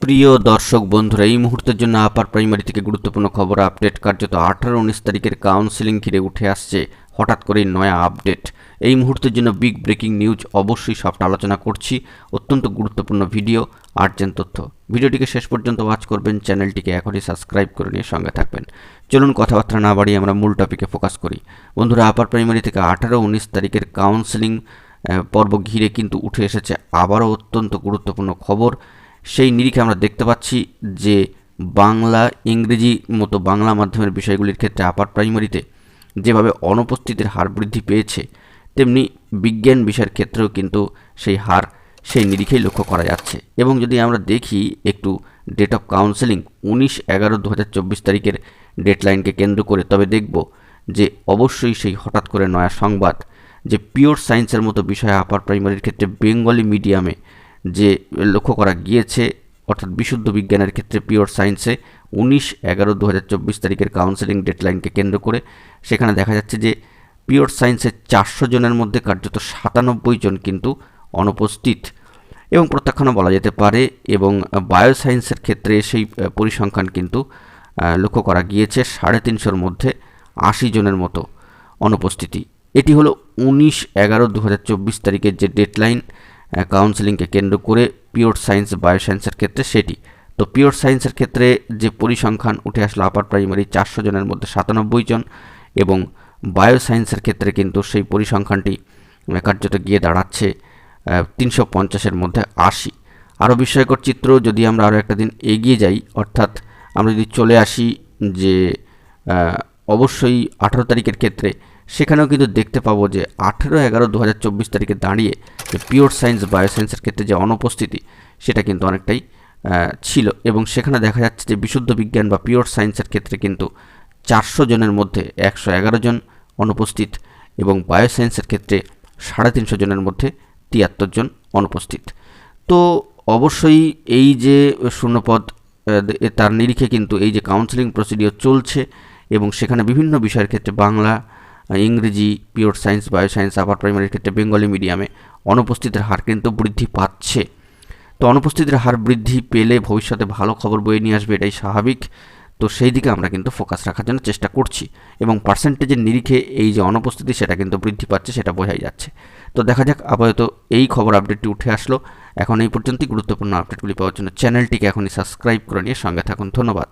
প্রিয় দর্শক বন্ধুরা, এই মুহূর্তের জন্য আপার প্রাইমারি থেকে গুরুত্বপূর্ণ খবর আপডেট। কার্যত 18-19 তারিখের কাউন্সেলিং ঘিরে উঠে আসছে হঠাৎ করেই নয়া আপডেট। এই মুহূর্তের জন্য বিগ ব্রেকিং নিউজ, অবশ্যই সবটা আলোচনা করছি। অত্যন্ত গুরুত্বপূর্ণ ভিডিও, আর্জেন্ট তথ্য। ভিডিওটিকে শেষ পর্যন্ত ওয়াচ করবেন, চ্যানেলটিকে এখনই সাবস্ক্রাইব করে নিয়ে সঙ্গে থাকবেন। চলুন কথাবার্তা না বাড়িয়ে আমরা মূল টপিকে ফোকাস করি। বন্ধুরা, আপার প্রাইমারি থেকে 18-19 তারিখের কাউন্সেলিং পর্ব ঘিরে কিন্তু উঠে এসেছে আবারও অত্যন্ত গুরুত্বপূর্ণ খবর। সেই নিরিখে আমরা দেখতে পাচ্ছি যে বাংলা, ইংরেজি মতো বাংলা মাধ্যমের বিষয়গুলির ক্ষেত্রে আপার প্রাইমারিতে যেভাবে অনুপস্থিতির হার বৃদ্ধি পেয়েছে, তেমনি বিজ্ঞান বিষয়ের ক্ষেত্রেও কিন্তু সেই নিরিখেই লক্ষ্য করা যাচ্ছে। এবং যদি আমরা দেখি একটু ডেট অফ কাউন্সেলিং 19/11/2024 তারিখের ডেডলাইনকে কেন্দ্র করে, তবে দেখব যে অবশ্যই সেই হঠাৎ করে নয়া সংবাদ যে পিওর সায়েন্সের মতো বিষয় আপার প্রাইমারির ক্ষেত্রে বেঙ্গলি মিডিয়ামে যে লক্ষ্য করা গিয়েছে, অর্থাৎ বিশুদ্ধ বিজ্ঞানের ক্ষেত্রে পিওর সায়েন্সে 19/11/2024 তারিখের কাউন্সেলিং ডেডলাইনকে কেন্দ্র করে সেখানে দেখা যাচ্ছে যে পিওর সায়েন্সের 400 জনের মধ্যে কার্যত 97 জন কিন্তু অনুপস্থিত এবং প্রত্যাখ্যানও বলা যেতে পারে। এবং বায়োসায়েন্সের ক্ষেত্রে সেই পরিসংখ্যান কিন্তু লক্ষ্য করা গিয়েছে 350-র মধ্যে 80 জনের মতো অনুপস্থিতি। এটি হলো 19/11/2024 তারিখের যে ডেডলাইন কাউন্সেলিংকে কেন্দ্র করে পিওর সায়েন্স, বায়োসায়েন্সের ক্ষেত্রে সেটি। তো পিওর সায়েন্সের ক্ষেত্রে যে পরিসংখ্যান উঠে আসলো আপার প্রাইমারি 400 জনের মধ্যে 97 জন, এবং বায়োসায়েন্সের ক্ষেত্রে কিন্তু সেই পরিসংখ্যানটি কার্যত গিয়ে দাঁড়াচ্ছে 350-এর মধ্যে 80। আরও বিস্ময়কর চিত্র, যদি আমরা আরও একটা দিন এগিয়ে যাই, অর্থাৎ আমরা যদি চলে আসি যে অবশ্যই 18 তারিখের ক্ষেত্রে, সেখানেও কিন্তু দেখতে পাবো যে 18/11/2024 তারিখে দাঁড়িয়ে যে পিওর সায়েন্স, বায়োসায়েন্সের ক্ষেত্রে যে অনুপস্থিতি সেটা কিন্তু অনেকটাই ছিল। এবং সেখানে দেখা যাচ্ছে যে বিশুদ্ধ বিজ্ঞান বা পিওর সায়েন্সের ক্ষেত্রে কিন্তু 400 জনের মধ্যে 111 জন অনুপস্থিত, এবং বায়োসায়েন্সের ক্ষেত্রে 350 জনের মধ্যে 73 জন অনুপস্থিত। তো অবশ্যই এই যে শূন্যপদ, তার নিরিখে কিন্তু এই যে কাউন্সেলিং প্রসিডিওর চলছে, এবং সেখানে বিভিন্ন বিষয়ের ক্ষেত্রে বাংলা, ইংরেজি, পিওর সায়েন্স, বায়োসায়েন্স, আপার প্রাইমারির ক্ষেত্রে বেঙ্গলি মিডিয়ামে অনুপস্থিতির হার কিন্তু বৃদ্ধি পাচ্ছে। তো অনুপস্থিতির হার বৃদ্ধি পেলে ভবিষ্যতে ভালো খবর বয়ে নিয়ে আসবে, এটাই স্বাভাবিক। তো সেই দিকে আমরা কিন্তু ফোকাস রাখার জন্য চেষ্টা করছি, এবং পার্সেন্টেজের নিরিখে এই যে অনুপস্থিতি সেটা কিন্তু বৃদ্ধি পাচ্ছে, সেটা বোঝাই যাচ্ছে। তো দেখা যাক, আপাতত এই খবর আপডেটটি উঠে আসলো। এখন এই পর্যন্তই। গুরুত্বপূর্ণ আপডেটগুলি পাওয়ার জন্য চ্যানেলটিকে এখনই সাবস্ক্রাইব করে নিয়ে সঙ্গে থাকুন। ধন্যবাদ।